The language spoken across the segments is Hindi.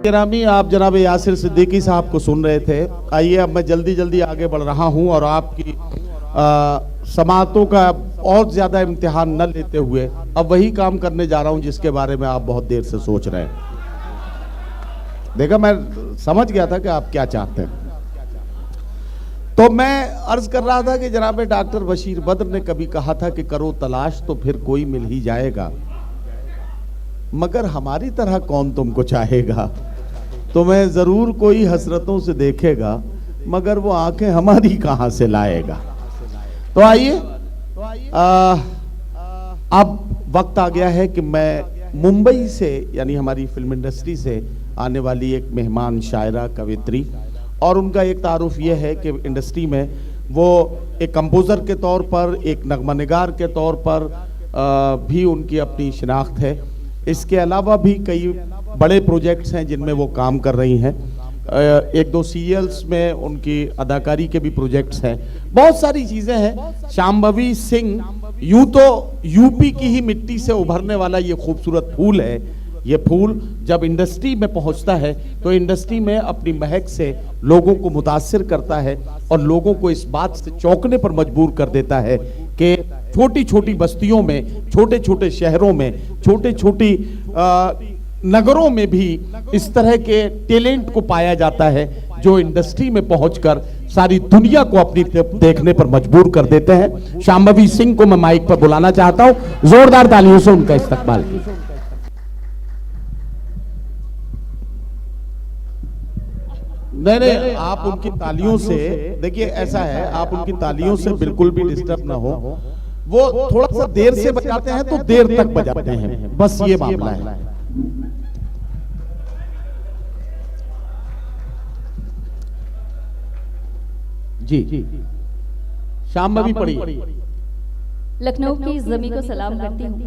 गिरामी, आप जनाब यासिर सिद्दीकी साहब को सुन रहे थे। आइए अब मैं जल्दी जल्दी आगे बढ़ रहा हूं और आपकी समातों का और ज्यादा इम्तिहान न लेते हुए अब वही काम करने जा रहा हूं जिसके बारे में आप बहुत देर से सोच रहे हैं। देखा, मैं समझ गया था कि आप क्या चाहते हैं। तो मैं अर्ज कर रहा था कि जनाब डॉक्टर बशीर बद्र ने कभी कहा था कि करो तलाश तो फिर कोई मिल ही जाएगा, मगर हमारी तरह कौन तुमको चाहेगा। तुम्हें जरूर कोई हसरतों से देखेगा, मगर वो आंखें हमारी कहां से लाएगा। तो आइए अब वक्त आ गया है कि मैं मुंबई से, यानी हमारी फिल्म इंडस्ट्री से आने वाली एक मेहमान शायरा कवित्री, और उनका एक तारुफ यह है कि इंडस्ट्री में वो एक कंपोज़र के तौर पर, एक नगमानिगार के तौर पर भी उनकी अपनी शिनाख्त है। इसके अलावा भी कई बड़े प्रोजेक्ट्स हैं जिनमें वो काम कर रही हैं। एक दो सीरियल्स में उनकी अदाकारी के भी प्रोजेक्ट्स हैं। बहुत सारी चीज़ें हैं। शांभवी सिंह यूं तो यूपी की ही मिट्टी से उभरने वाला ये खूबसूरत फूल है। ये फूल जब इंडस्ट्री में पहुंचता है तो इंडस्ट्री में अपनी महक से लोगों को मुतासिर करता है और लोगों को इस बात से चौंकने पर मजबूर कर देता है कि छोटी छोटी बस्तियों में, छोटे छोटे शहरों में, छोटे छोटी नगरों में भी इस तरह के टैलेंट को पाया जाता है जो इंडस्ट्री में पहुंचकर सारी दुनिया को अपनी देखने पर मजबूर कर देते हैं। शांभवी सिंह को मैं माइक पर बुलाना चाहता हूं। जोरदार तालियों से उनका इस्तकबाल कीजिए। नहीं, आप उनकी तालियों से, देखिए ऐसा है, आप उनकी तालियों से बिल्कुल भी डिस्टर्ब ना हो। वो थोड़ा सा देर से बजाते हैं तो देर तक बजाते हैं, बस ये मामला है। जी, शांभवी पढ़िए। लखनऊ की ज़मी को सलाम करती हूँ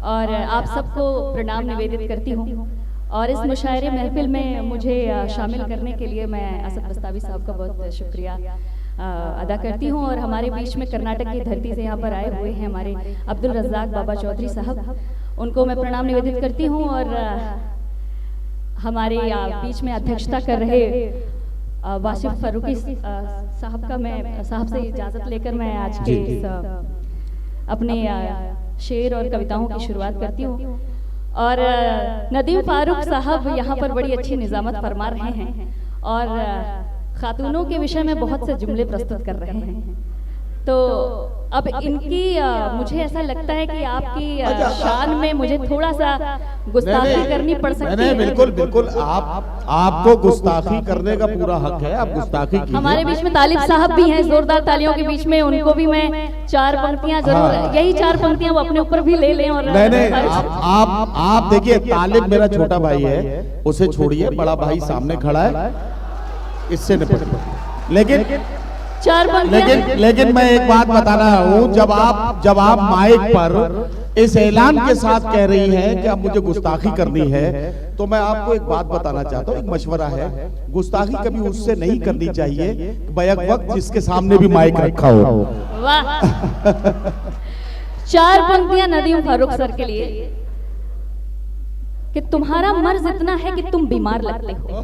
और आप सबको प्रणाम निवेदित करती हूँ। और इस मुशायरे महफिल में मुझे शामिल करने के लिए मैं असद बस्तावी साहब का बहुत शुक्रिया अदा करती हूँ। और हमारे बीच में कर्नाटक की धरती से यहाँ पर आए हुए हैं हमारे अब्दुल रज़्ज़ाक बाबा चौधरी साहब, उनको मैं प्रणाम निवेदित करती हूँ। और हमारे बीच में अध्यक्षता कर रहे वासिफ फारूकी साहब का मैं साहब से इजाज़त लेकर मैं आज के अपने शेर और कविताओं की शुरुआत करती हूँ। और नदीम फारूक साहब यहाँ पर बड़ी अच्छी निज़ामत फरमा रहे हैं और खातूनों के विषय में बहुत से जुमले प्रस्तुत कर रहे हैं। तो अब इनकी मुझे ऐसा लगता है कि आपकी शान में मुझे थोड़ा सा गुस्ताखी करनी पड़ सकती है। नहीं, बिल्कुल बिल्कुल, आपको गुस्ताखी करने का पूरा हक है, आप गुस्ताखी कीजिए। हमारे बीच में तालिब साहब भी हैं, जोरदार तालियों के बीच में उनको भी मैं चार पंक्तियां जरूर, यही चार पंक्तियां वो अपने ऊपर भी ले लें। और नहीं, आप देखिए, तालिब मेरा छोटा भाई है, उसे छोड़िए, बड़ा भाई सामने खड़ा है, इससे निपट। लेकिन मैं एक बात बताना हूँ, जब आप माइक पर इस ऐलान के साथ कह रही हैं कि अब मुझे गुस्ताखी करनी है, तो मैं आपको एक बात बताना चाहता हूँ, एक मशवरा है। गुस्ताखी कभी उससे नहीं करनी चाहिए बैक वक्त जिसके सामने भी माइक रखा हो। वाह, चार पंक्तियां नदीम फारूक सर के लिए कि तुम्हारा मर्ज इतना है कि तुम बीमार लगते हो।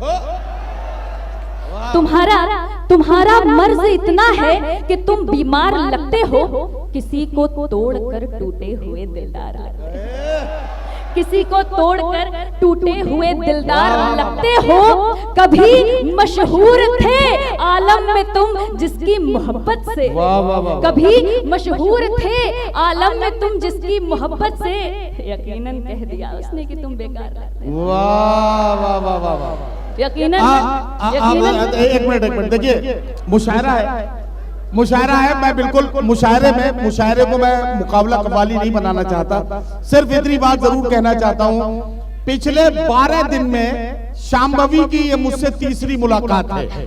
तुम्हारा मर्ज इतना है कि तुम बीमार लगते हो। किसी को तोड़कर टूटे हुए दिलदार लगते हो। किसी को तोड़कर टूटे हुए दिलदार लगते हो। कभी मशहूर थे आलम में तुम जिसकी मोहब्बत से, कभी मशहूर थे आलम में तुम जिसकी मोहब्बत से, यकीनन कह दिया उसने कि तुम बेकार लगते हो। वाह वाह वाह वाह वाह, यकीनन। एक मिनट देखिए, मुशायरा है, मैं बिल्कुल मुशायरे को मैं मुकाबला कव्वाली नहीं बनाना चाहता। सिर्फ इतनी बात जरूर कहना चाहता हूँ, पिछले 12 दिन में शांभवी की ये मुझसे तीसरी मुलाकात है।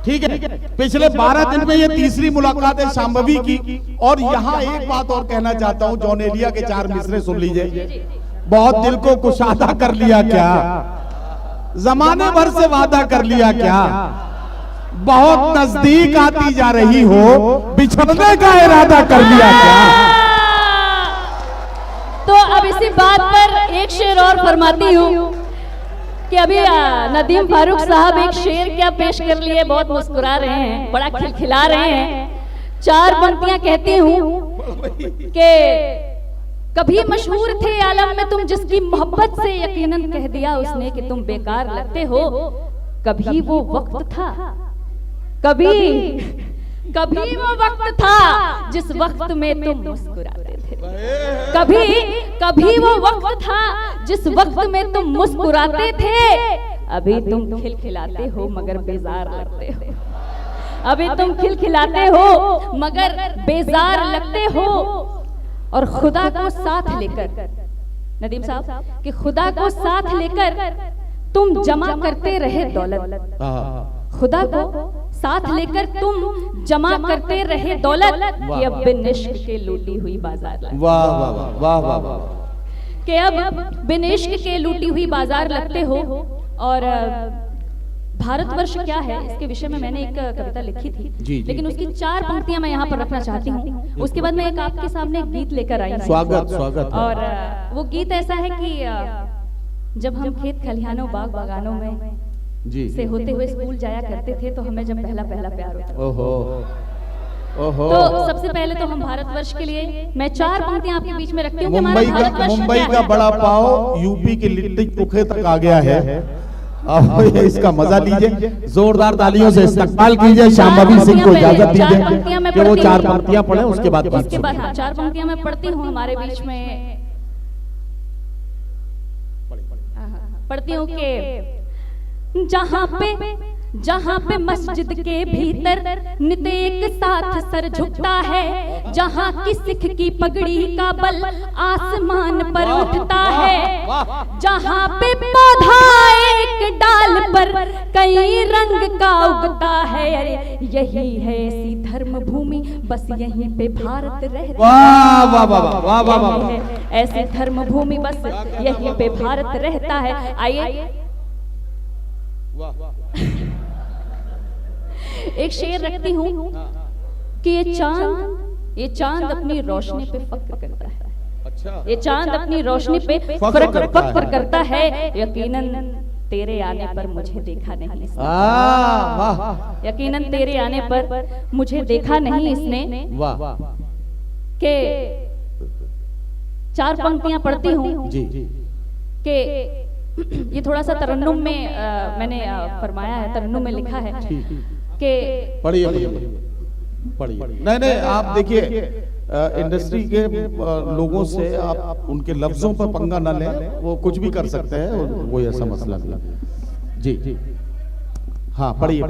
ठीक है, पिछले 12 दिन में ये तीसरी मुलाकात है शांभवी की। और यहाँ एक बात और कहना चाहता हूँ, जॉन एलिया के 4 मिसरे सुन लीजिए। बहुत दिल को कुशादा कर लिया क्या, जमाने भर से वादा कर लिया क्या, बहुत नजदीक आती जा रही हो, बिछड़ने का इरादा कर लिया क्या। तो अब इसी बात पर एक शेर और फरमाती हूँ कि अभी नदीम फारूक साहब एक शेर क्या पेश कर लिए, बहुत मुस्कुरा रहे हैं, बड़ा खिलखिला रहे हैं। 4 पंक्तियां कहती हूँ कि कभी मशहूर थे आलम में तुम, जिसकी मोहब्बत से यकीनन कह दिया उसने कि तुम बेकार लगते हो। कभी वो वक्त था, कभी वो वक्त था जिस वक्त में तुम मुस्कुराते थे। कभी वो वक्त था जिस वक्त में तुम मुस्कुराते थे। अभी तुम खिलखिलाते हो मगर बेजार लगते हो। अभी तुम खिलखिलाते हो मगर बेजार लगते हो। और खुदा को साथ लेकर, नदीम साहब, कि खुदा को साथ लेकर तुम जमा करते रहे दौलत। खुदा को साथ लेकर तुम जमा करते रहे दौलत कि अब बिन इश्क के लूटी हुई बाजार लगते। वाह वाह वाह वाह वाह। कि अब बिन इश्क के लूटी हुई बाजार लगते हो। और भारतवर्ष क्या है, इसके विषय में मैंने एक कविता लिखी थी, लेकिन उसकी 4 पंक्तियां मैं यहाँ पर रखना चाहती हूँ। उसके बाद मैं एक आपके सामने एक गीत लेकर आई हूँ। स्वागत स्वागत। और वो गीत ऐसा है कि जब हम खेत खलिहानों बाग बागानों में से होते हुए स्कूल जाया करते थे, तो हमें जब पहला प्यार होता था। ओहो। तो सबसे पहले तो हम भारतवर्ष के लिए मैं 4 पंक्तियां आपके बीच में रखती हूँ। मुंबई का बड़ा पाव यूपी की लिट्टी चोखे तक आ गया है। अब इसका मजा लीजिए, जोरदार तालियों से इस्तकबाल कीजिए। श्यामबी सिंह को इजाजत दीजिए कि वो 4 पंक्तियां पढ़े, उसके बाद 4 पंक्तियां मैं पढ़ती हूँ। हमारे बीच में पढ़ती हूँ कि जहाँ पे मस्जिद के भीतर नित एक साथ सर झुकता है, जहाँ की सिख की पगड़ी का बल आसमान पर उठता है, जहाँ पे पौधा एक डाल पर कई रंग का उगता है। अरे यही है ऐसी धर्म भूमि, बस यहीं पे भारत रहता है। ऐसी धर्म भूमि बस यहीं पे भारत रहता है। आइए एक शेर रखती हूँ कि ये चांद अपनी रोशनी पे फख्र करता है। अच्छा। ये चांद अपनी रोशनी पे फख्र करता है। यकीनन तेरे आने पर मुझे देखा नहीं इसने। यकीनन तेरे आने पर मुझे देखा नहीं इसने। के 4 पंक्तियां पढ़ती हूँ कि ये थोड़ा सा तरन्नुम में मैंने फरमाया है, तरन्नुम में लिखा है कि पढ़िए। नहीं आप देखिए, इंडस्ट्री के लोगों से आप उनके लफ्जों पर पंगा न लें, वो कुछ भी कर सकते हैं, वो ऐसा मसला नहीं। जी हाँ, पढ़िए।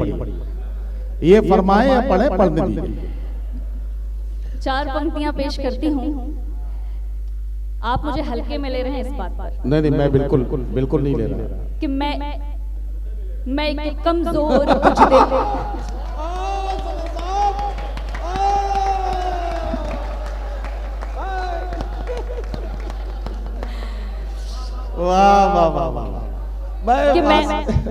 ये फरमाए या पढ़े, पढ़ने दीजिए। 4 पंक्तियां पेश करती हूँ। आप मुझे हल्के में ले रहे हैं इस बात पर? नहीं, मैं बिल्कुल नहीं ले रहा कि मैं एक कमजोर कुछ दे। वाह।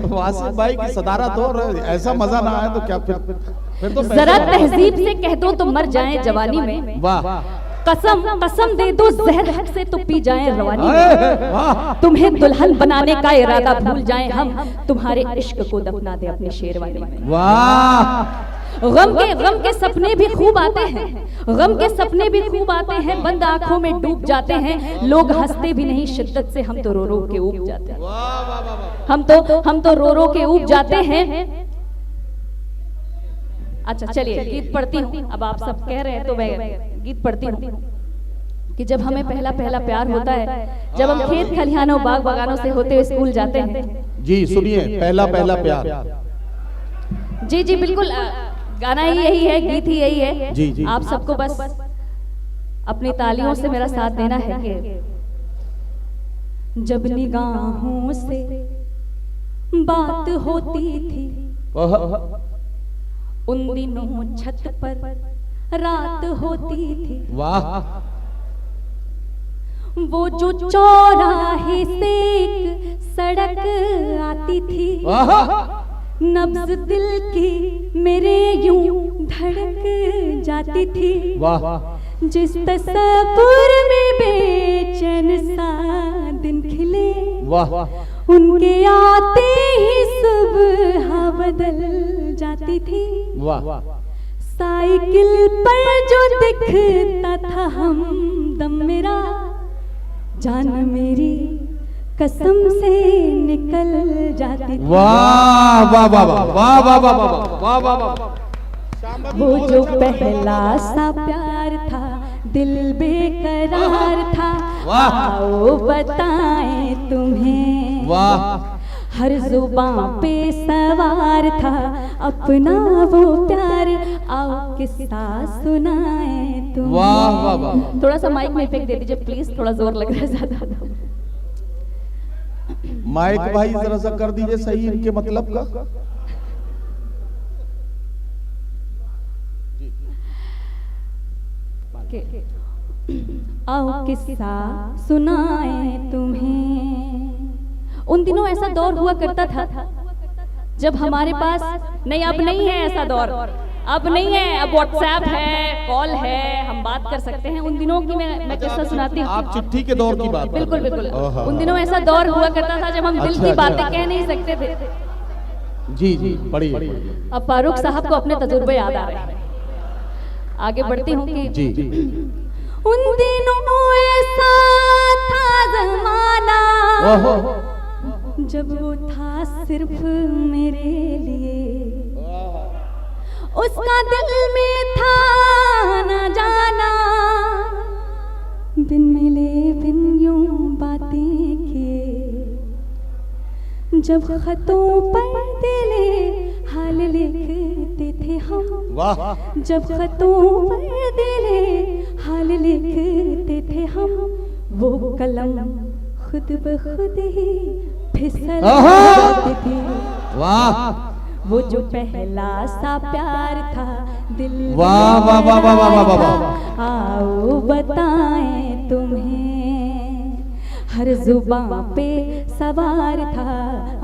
वासिफ भाई की सदारत हो, ऐसा मजा ना आए तो क्या फिर तो जरा तहजीब से कह दो तो मर जाएं जवानी में। वाह। कसम दे दो जहर हक से तो पी जाएं रवानी में। तुम्हें दुल्हन बनाने का इरादा भूल जाएं हम, तुम्हारे इश्क को दफना दे अपने शेरवानी में। वाह। गम के सपने भी खूब आते हैं, गम के सपने भी खूब आते हैं, बंद आंखों में डूब जाते हैं। लोग हंसते भी नहीं शिद्दत से, हम तो रो रो के ऊब जाते हैं। हम तो रो रो के ऊब जाते हैं। अच्छा चलिए गीत पढ़ती हूँ। अब आप सब कह रहे हैं तो मैं गीत पढ़ती हूँ कि जब हमें पहला प्यार होता है, जब हम खेत खलिहानों बाग बागानों से होते हुए स्कूल जाते हैं। जी सुनिए, पहला प्यार। जी बिल्कुल, गाना ही यही है, गीत ही यही है। जी। आप सबको बस अपनी तालियों से मेरा साथ देना है कि जब निगाहों से बात होती थी, उन दिनों छत पर रात होती थी। वाह। वो जो चौराहे से एक सड़क आती थी, नब्ज दिल की मेरे यूं धड़क जाती थी। वाह। जिस तसव्वुर में बेचैन सा दिन खिले, वाह, उनके आते ही सुबह बदल जाती थी। वाह, साइकिल पर जो दिखता था हमदम मेरा, जान मेरी कसम से निकल जाती थी। वाह वाह वाह वाह वाह वाह वाह वाह वाह वाह। वो जो पहला सा प्यार था, दिल बेकरार था, आओ बताएं तुम्हें। वाह, हर जुबां पे सवार था अपना वो प्यार, आओ किस्सा सुनाएं तुम्हें। वाह वाह वाह। थोड़ा सा माइक में इफेक्ट दे दीजिए प्लीज, थोड़ा जोर लग रहा है ज्यादा। माइक भाई जरा सा कर दीजिए सही इनके मतलब का। आओ किस्सा सुनाएं तुम्हें। उन दिनों ऐसा दौर हुआ करता था जब हमारे पास, नहीं अब नहीं है ऐसा दौर, अब नहीं है, अब व्हाट्सएप है, कॉल है, हम बात कर सकते हैं। उन दिनों की मैं किस्सा सुनाती हूँ। आप चिट्ठी के दौर की बात। बिल्कुल बिल्कुल। उन दिनों ऐसा दौर हुआ करता था जब हम दिल की बातें कह नहीं सकते थे। जी जी, बड़ी। अब फारूक साहब को अपने तजुर्बे याद आ रहे हैं। आगे बढ़ती हूँ कि जी, उन दिनों ऐसा था जमाना, जब वो था सिर्फ मेरे लिए, उसका दिल में था ना जाना, बिन मिले बिन यूं बातें किए, जब खतों पर दिले हाल लिखते थे हम। वाह, जब खतों पर दिले हाल लिखते थे हम, वो कलम खुद ब खुद ही फिसल जाती थी। वाह, वो जो पहला सा प्यार था, दिल वाह वाह वाह वाह वाह वाह वाह। आओ बताएं तुम्हें। हर जुबां पे सवार था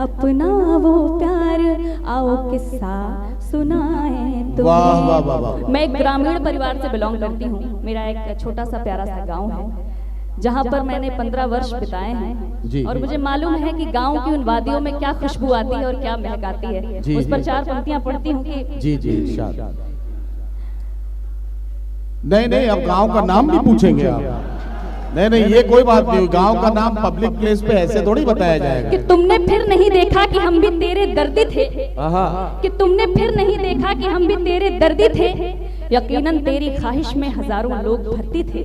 अपना वो प्यार, आओ किस्सा सुनाएं तुम्हें। वाह वाह वाह वाह। मैं एक ग्रामीण परिवार से बिलोंग करती हूँ। मेरा एक छोटा सा प्यारा सा गांव है जहाँ पर मैंने 15 वर्ष बिताए हैं, और मुझे मालूम है कि गांव की उन वादियों में क्या खुशबू आती है और क्या महक आती है। उस पर 4 पंक्तियां पढ़ती हूँ कि जी जी इरशाद। नहीं, अब गांव का नाम भी पूछेंगे आप। नहीं, ये कोई बात नहीं। गांव का नाम पब्लिक प्लेस पे ऐसे थोड़ी बताया जाएगा। कि तुमने फिर नहीं देखा कि हम भी तेरे दर्दी थे, कि तुमने फिर नहीं देखा कि हम भी तेरे दर्दी थे, यकीनन तेरी ख्वाहिश में हजारों लोग भर्ती थे,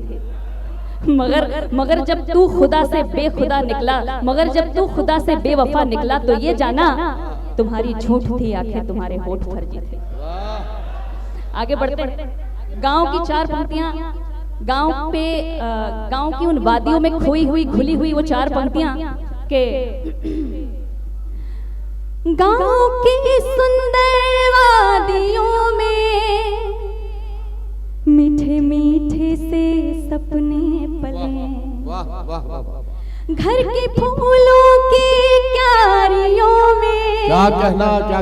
मगर जब तू खुदा से बेखुदा निकला, मगर जब तू खुदा से बेवफा निकला, तो ये जाना तुम्हारी झूठ थी आंखें, तुम्हारे होठ फर्जी थे। आगे बढ़ते। गांव की 4 पंक्तियां, गांव की उन वादियों में खोई हुई घुली हुई वो 4 पंक्तियां के गांव की सुंदर वादियों में मीठे मीठे से सपने पले, घर के फूलों की क्यारियों में क्या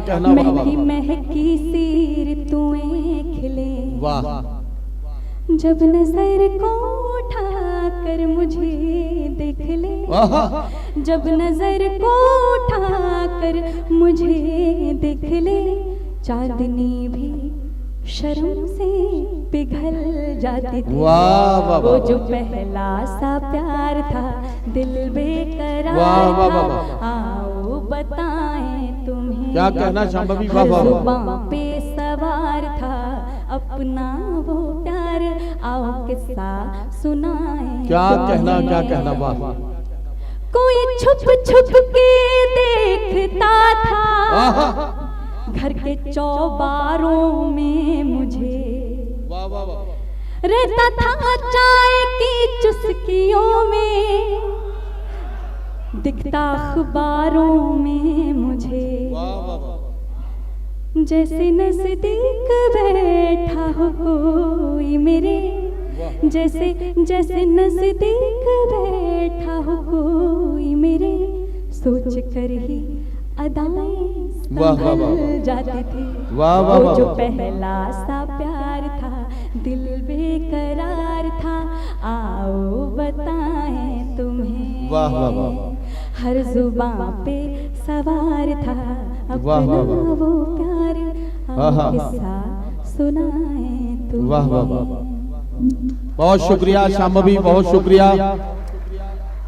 कहना महकी महकी सी ऋतुएं खिले। वाह, जब नजर को उठा कर मुझे देख ले, जब नजर को उठा कर मुझे देख ले, चांदनी भी शर्म से पिघल जाती थी। वाह, वो जो पहला सा प्यार था, दिल बेकरार था, आओ बताएं तुम्हें। क्या कहना शांभवी। हर जुबां पे सवार था अपना वो प्यार, आओ किस्सा सुनाएं। क्या कहना। वाह, कोई छुप छुप के देखता था घर के चौबारों में मुझे, रहता था चाय की चुस्कियों में, दिखता अखबारों में मुझे, जैसे नजदीक बैठा हो कोई मेरे, जैसे नजदीक बैठा हो कोई मेरे, सोच कर ही अदाएं संभल जाती थी। वो जो पहला सा प्यार था, दिल बेकरार वाह वाह वाह। हर जुबां पे सवार था वाह, अपना वाह, वाह। वो प्यार, हाँ, हाँ, हाँ। किस्सा सुनाए तू। वाह वाह वाह। बहुत शुक्रिया श्याम भाभी, बहुत शुक्रिया।